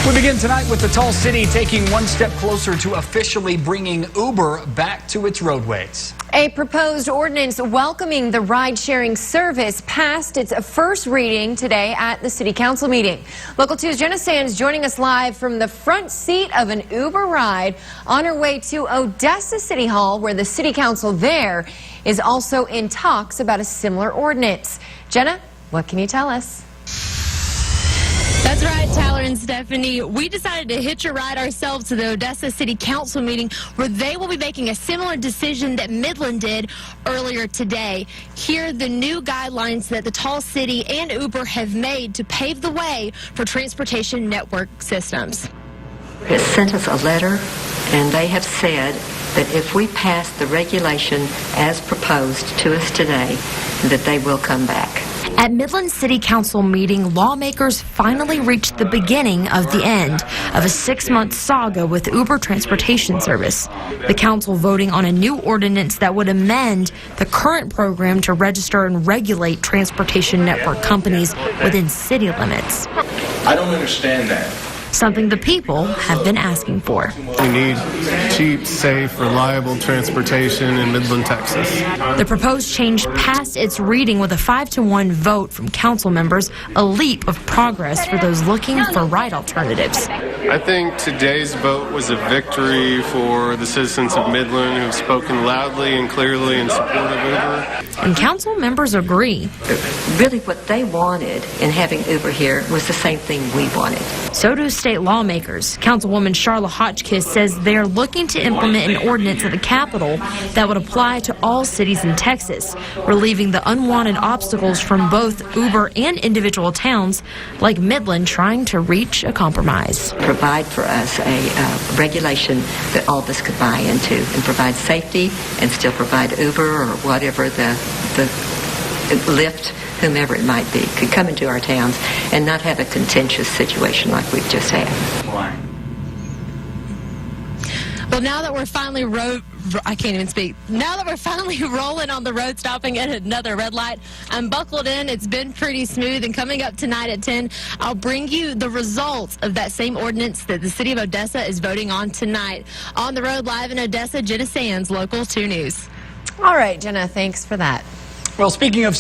We begin tonight with the Tall City taking one step closer to officially bringing Uber back to its roadways. A proposed ordinance welcoming the ride-sharing service passed its first reading today at the City Council meeting. Local 2's Jenna Sands joining us live from the front seat of an Uber ride on her way to Odessa City Hall, where the City Council there is also in talks about a similar ordinance. Jenna, what can you tell us? That's right, Tyler and Stephanie. We decided to hitch a ride ourselves to the Odessa City Council meeting, where they will be making a similar decision that Midland did earlier today. Here are the new guidelines that the Tall City and Uber have made to pave the way for transportation network systems. It sent us a letter, and they have said that if we pass the regulation as proposed to us today, that they will come back. At Midland City Council meeting, lawmakers finally reached the beginning of the end of a 6-month saga with Uber transportation service. The council voting on a new ordinance that would amend the current program to register and regulate transportation network companies within city limits. I don't understand that. Something the people have been asking for. We need cheap, safe, reliable transportation in Midland, Texas. The proposed change passed its reading with a 5-to-1 vote from council members, a leap of progress for those looking for ride alternatives. I think today's vote was a victory for the citizens of Midland who have spoken loudly and clearly in support of Uber. And council members agree. Really what they wanted in having Uber here was the same thing we wanted. So do state lawmakers. Councilwoman Charla Hotchkiss says they are looking to implement an ordinance at the Capitol that would apply to all cities in Texas, relieving the unwanted obstacles from both Uber and individual towns like Midland trying to reach a compromise. Provide for us a regulation that all of us could buy into and provide safety and still provide Uber or whatever the Lyft, whomever it might be, could come into our towns and not have a contentious situation like we've just had. Well, now that we're finally Now that we're finally rolling on the road, stopping at another red light, I'm buckled in. It's been pretty smooth. And coming up tonight at 10, I'll bring you the results of that same ordinance that the city of Odessa is voting on tonight. On the road live in Odessa, Jenna Sands, Local 2 News. All right, Jenna, thanks for that. Well, speaking of